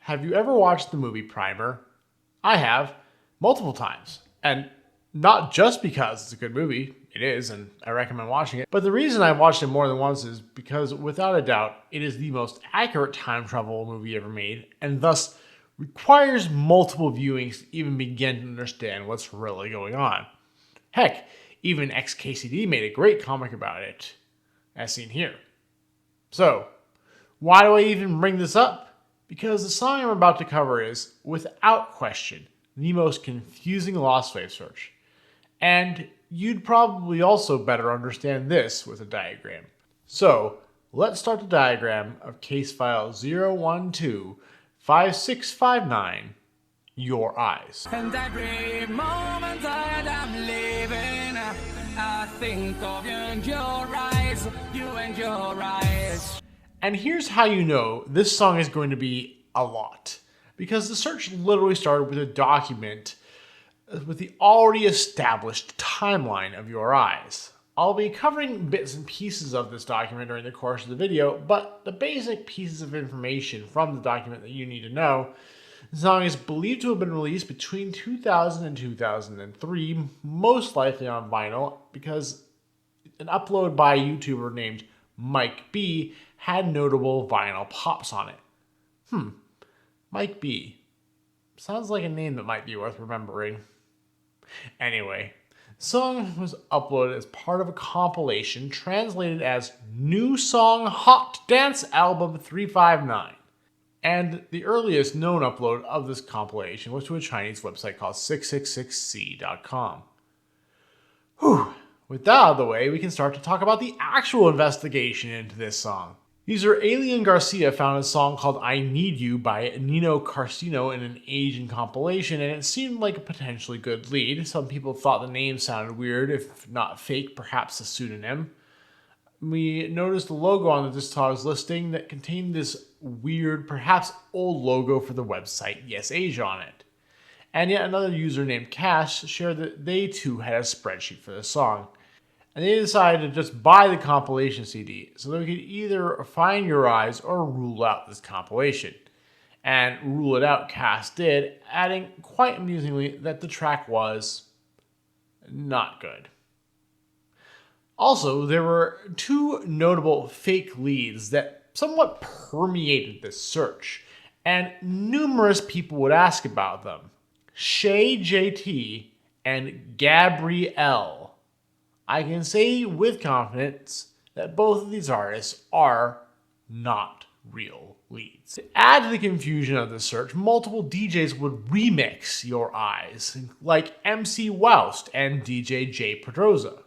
Have you ever watched the movie Primer? I have, multiple times. And not just because it's a good movie, it is, and I recommend watching it, but the reason I've watched it more than once is because, without a doubt, it is the most accurate time travel movie ever made, and thus requires multiple viewings to even begin to understand what's really going on. Heck, even XKCD made a great comic about it, as seen here. So, why do I even bring this up? Because the song I'm about to cover is, without question, the most confusing Lostwave search. And you'd probably also better understand this with a diagram. So, let's start the diagram of case file 0125659, Your Eyes. And every moment that I'm living, I think of you and your eyes, you and your eyes. And here's how you know this song is going to be a lot. Because the search literally started with a document with the already established timeline of Your Eyes. I'll be covering bits and pieces of this document during the course of the video, but the basic pieces of information from the document that you need to know: the song is believed to have been released between 2000 and 2003, most likely on vinyl, because an upload by a YouTuber named Mike B had notable vinyl pops on it. Mike B. Sounds like a name that might be worth remembering. Anyway, the song was uploaded as part of a compilation translated as New Song Hot Dance Album 359. And the earliest known upload of this compilation was to a Chinese website called 666c.com. Whew. With that out of the way, we can start to talk about the actual investigation into this song. User AlionGarcia found a song called I Need You by Nino Carcino in an Asian compilation, and it seemed like a potentially good lead. Some people thought the name sounded weird, if not fake, perhaps a pseudonym. We noticed the logo on the Discogs listing that contained this weird, perhaps old logo for the website Yes Asia on it. And yet another user named Kass shared that they too had a spreadsheet for the song. And they decided to just buy the compilation CD so they could either find Your Eyes or rule out this compilation. And rule it out Kass did, adding quite amusingly that the track was not good. Also, there were two notable fake leads that somewhat permeated this search, and numerous people would ask about them: JT and Gabry-L. I can say with confidence that both of these artists are not real leads. To add to the confusion of this search, multiple DJs would remix Your Eyes, like MC Woust and DJ J Pedroza.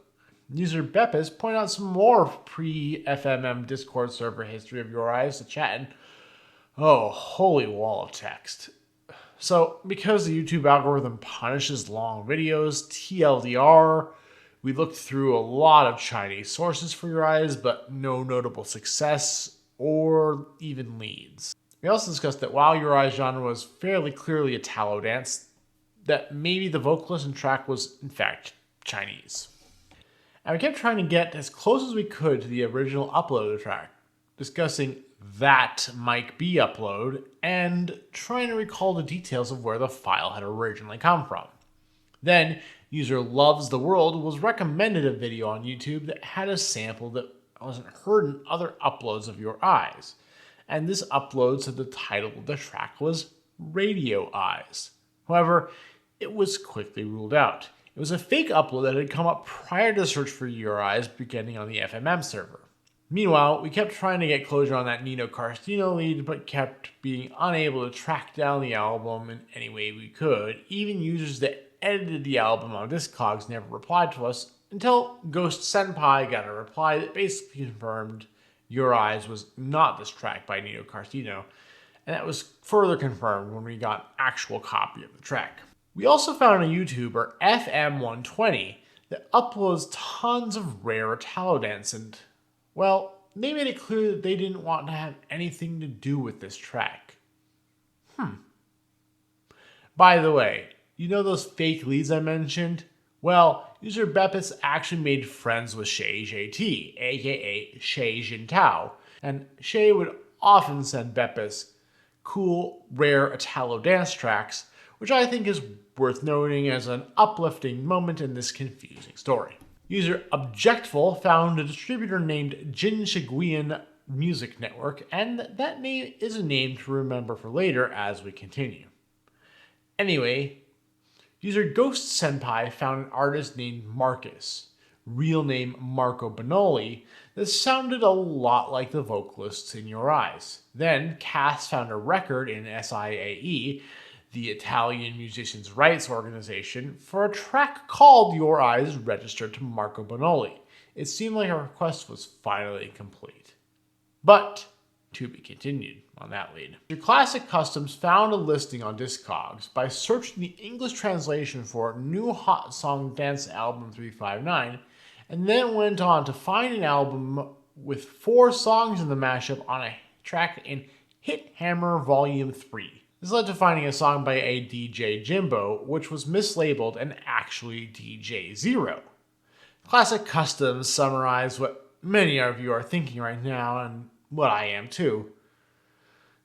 User Beppis pointed out some more pre-FMM Discord server history of Your Eyes to chat, and oh, holy wall of text. So, because the YouTube algorithm punishes long videos, TLDR, we looked through a lot of Chinese sources for Your Eyes, but no notable success or even leads. We also discussed that while Your Eyes genre was fairly clearly Italodance, that maybe the vocalist and track was in fact Chinese. And we kept trying to get as close as we could to the original upload of the track, discussing that Mike B upload and trying to recall the details of where the file had originally come from. Then, user luvstheworld was recommended a video on YouTube that had a sample that wasn't heard in other uploads of Your Eyes. And this upload said the title of the track was Radio Eyes. However, it was quickly ruled out. It was a fake upload that had come up prior to the search for Your Eyes beginning on the FMM server. Meanwhile, we kept trying to get closure on that Nino Carcino lead, but kept being unable to track down the album in any way we could. Even users that edited the album on Discogs never replied to us until GhostSenpai got a reply that basically confirmed Your Eyes was not this track by Nino Carcino, and that was further confirmed when we got an actual copy of the track. We also found a YouTuber, FM120, that uploads tons of rare Italodance, and, well, they made it clear that they didn't want to have anything to do with this track. By the way, you know those fake leads I mentioned? Well, user Beppis actually made friends with Shay JT, aka Shay Jintao, and Shay would often send Beppis cool, rare Italodance tracks, which I think is worth noting as an uplifting moment in this confusing story. User Objectful found a distributor named Jin Shiguian Music Network, and that name is a name to remember for later as we continue. Anyway, user GhostSenpai found an artist named Marcus, real name Marco Bonoli, that sounded a lot like the vocalists in Your Eyes. Then Kass found a record in SIAE, the Italian Musicians' Rights Organization, for a track called Your Eyes registered to Marco Bonoli. It seemed like our request was finally complete. But, to be continued on that lead. Your Classic Customs found a listing on Discogs by searching the English translation for New Hot Song Dance Album 359, and then went on to find an album with 4 songs in the mashup on a track in Hit Hammer Volume 3. This led to finding a song by a DJ Jimbo, which was mislabeled and actually DJ Zero. Classic Customs summarized what many of you are thinking right now, and what I am too.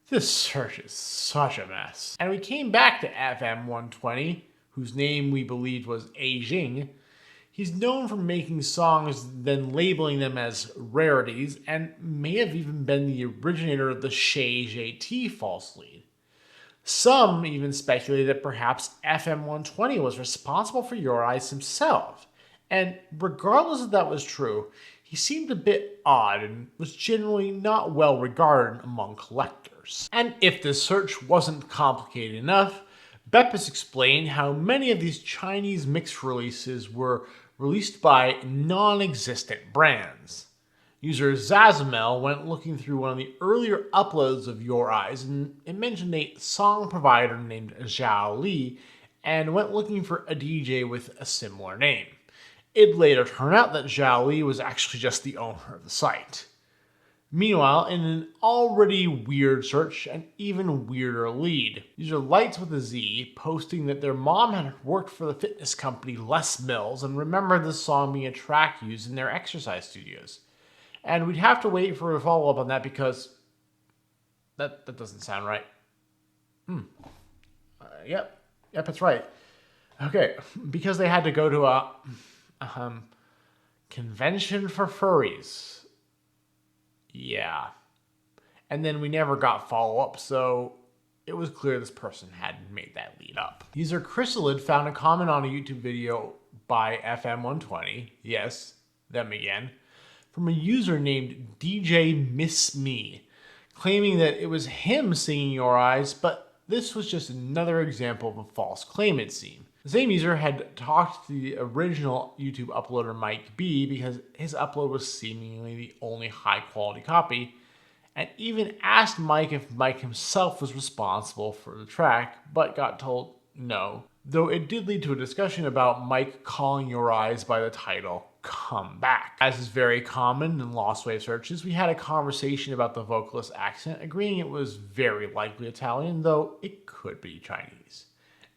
This search is such a mess. And we came back to FM 120, whose name we believed was Ajing. He's known for making songs, then labeling them as rarities, and may have even been the originator of the Shay JT false lead. Some even speculated that perhaps FM 120 was responsible for Your Eyes himself. And regardless if that was true, he seemed a bit odd and was generally not well regarded among collectors. And if this search wasn't complicated enough, Beppis explained how many of these Chinese mix releases were released by non-existent brands. User Zasamel went looking through one of the earlier uploads of Your Eyes, and it mentioned a song provider named Zhao Li, and went looking for a DJ with a similar name. It later turned out that Zhao Li was actually just the owner of the site. Meanwhile, in an already weird search, an even weirder lead. User Lightz with a Z posting that their mom had worked for the fitness company Les Mills and remembered this song being a track used in their exercise studios. And we'd have to wait for a follow-up on that because that doesn't sound right. Yep, that's right. Okay, because they had to go to a convention for furries. Yeah. And then we never got follow-up, so it was clear this person hadn't made that lead up. User Chrysalid found a comment on a YouTube video by FM120, yes, them again, from a user named DJ Miss Me, claiming that it was him singing Your Eyes, but this was just another example of a false claim, it seemed. The same user had talked to the original YouTube uploader Mike B because his upload was seemingly the only high-quality copy, and even asked Mike if Mike himself was responsible for the track, but got told no, though it did lead to a discussion about Mike calling Your Eyes by the title Come Back. As is very common in Lostwave searches, we had a conversation about the vocalist's accent, agreeing it was very likely Italian, though it could be Chinese.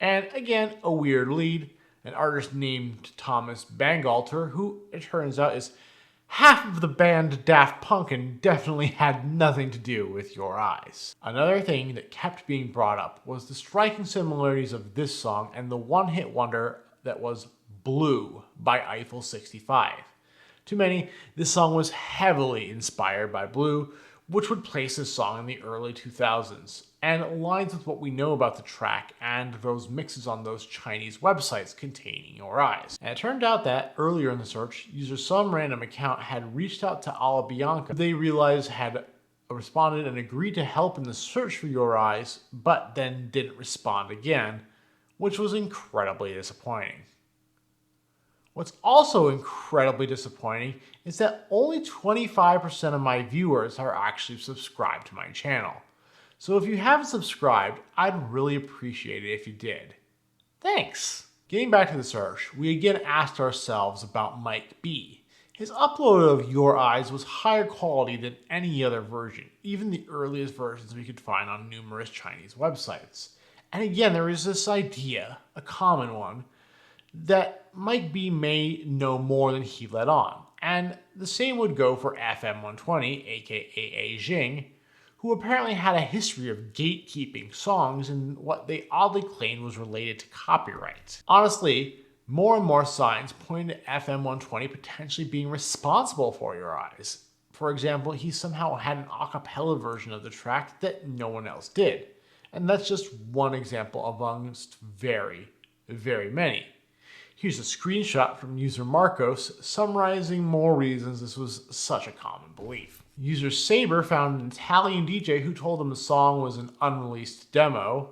And again, a weird lead, an artist named Thomas Bangalter, who it turns out is half of the band Daft Punk and definitely had nothing to do with Your Eyes. Another thing that kept being brought up was the striking similarities of this song and the one-hit wonder that was Blue by Eiffel 65. To many, this song was heavily inspired by Blue, which would place this song in the early 2000s, and aligns with what we know about the track and those mixes on those Chinese websites containing Your Eyes. And it turned out that, earlier in the search, user some random account had reached out to Alabianca, who they realized had responded and agreed to help in the search for Your Eyes, but then didn't respond again, which was incredibly disappointing. What's also incredibly disappointing is that only 25% of my viewers are actually subscribed to my channel. So if you haven't subscribed, I'd really appreciate it if you did. Thanks! Getting back to the search, we again asked ourselves about Mike B. His upload of Your Eyes was higher quality than any other version, even the earliest versions we could find on numerous Chinese websites. And again, there is this idea, a common one, that Mike B may know more than he let on. And the same would go for FM120, aka Ajing, who apparently had a history of gatekeeping songs in what they oddly claimed was related to copyright. Honestly, more and more signs point to FM 120 potentially being responsible for Your Eyes. For example, he somehow had an a cappella version of the track that no one else did. And that's just one example amongst very, very many. Here's a screenshot from user Marcos summarizing more reasons this was such a common belief. User Saber found an Italian DJ who told him the song was an unreleased demo,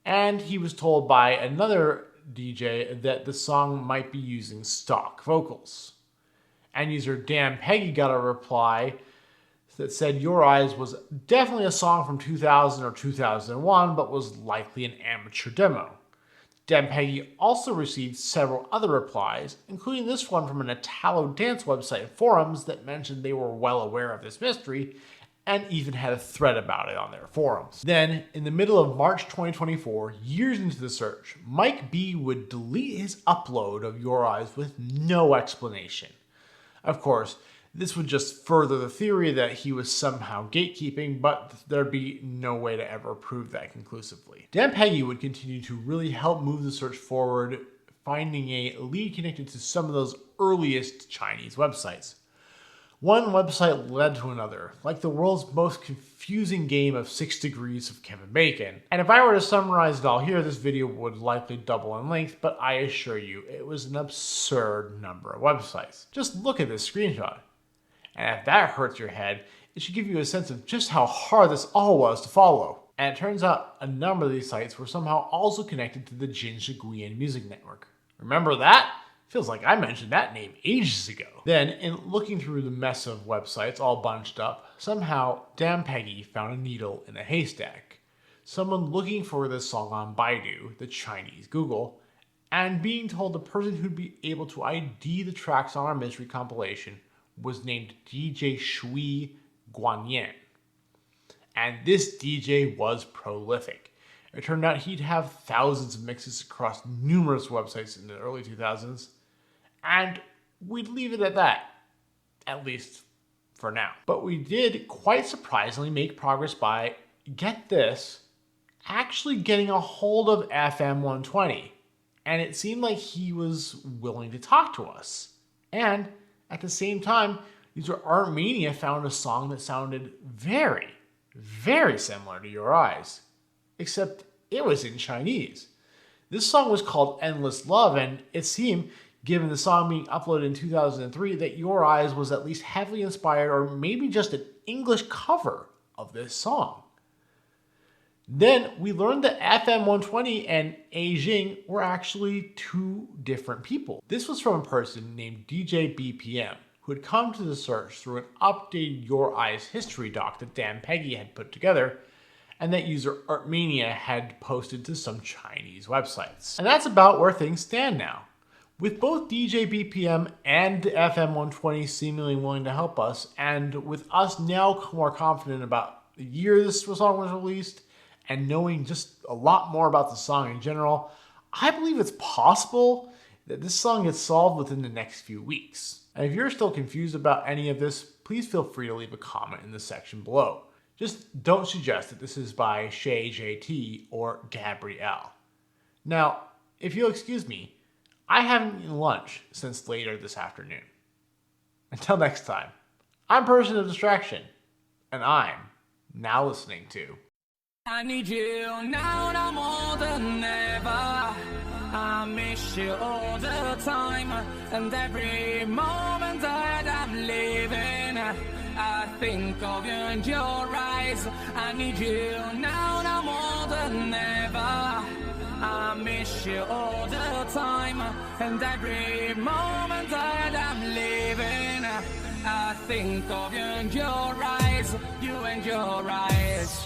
and he was told by another DJ that the song might be using stock vocals. And user Dan Peggy got a reply that said Your Eyes was definitely a song from 2000 or 2001, but was likely an amateur demo. Dan Peggy also received several other replies, including this one from an Italodance website and forums that mentioned they were well aware of this mystery and even had a thread about it on their forums. Then, in the middle of March 2024, years into the search, Mike B would delete his upload of Your Eyes with no explanation. Of course, this would just further the theory that he was somehow gatekeeping, but there'd be no way to ever prove that conclusively. Dan Peggy would continue to really help move the search forward, finding a lead connected to some of those earliest Chinese websites. One website led to another, like the world's most confusing game of 6 degrees of Kevin Bacon. And if I were to summarize it all here, this video would likely double in length, but I assure you, it was an absurd number of websites. Just look at this screenshot. And if that hurts your head, it should give you a sense of just how hard this all was to follow. And it turns out a number of these sites were somehow also connected to the Jin Shiguian music network. Remember that? Feels like I mentioned that name ages ago. Then, in looking through the mess of websites all bunched up, somehow Dan Peggy found a needle in a haystack. Someone looking for this song on Baidu, the Chinese Google, and being told the person who'd be able to ID the tracks on our mystery compilation was named DJ Shui Guanyan. And this DJ was prolific. It turned out he'd have thousands of mixes across numerous websites in the early 2000s, and we'd leave it at that, at least for now. But we did quite surprisingly make progress by, get this, actually getting a hold of FM 120, and it seemed like he was willing to talk to us. And at the same time, user Artmania found a song that sounded very, very similar to Your Eyes, except it was in Chinese. This song was called Endless Love, and it seemed, given the song being uploaded in 2003, that Your Eyes was at least heavily inspired or maybe just an English cover of this song. Then we learned that FM 120 and Aijing were actually two different people. This was from a person named DJ BPM, who had come to the search through an updated Your Eyes history doc that Dan Peggy had put together, and that user Artmania had posted to some Chinese websites. And that's about where things stand now. With both DJ BPM and FM 120 seemingly willing to help us, and with us now more confident about the year this song was released, and knowing just a lot more about the song in general, I believe it's possible that this song gets solved within the next few weeks. And if you're still confused about any of this, please feel free to leave a comment in the section below. Just don't suggest that this is by Shay JT or Gabry-L. Now, if you'll excuse me, I haven't eaten lunch since later this afternoon. Until next time, I'm PersonOfDistraction, and I'm now listening to I need you now more than ever. I miss you all the time, and every moment that I'm living, I think of you and your eyes. I need you now more than ever. I miss you all the time, and every moment that I'm living, I think of you and your eyes, you and your eyes.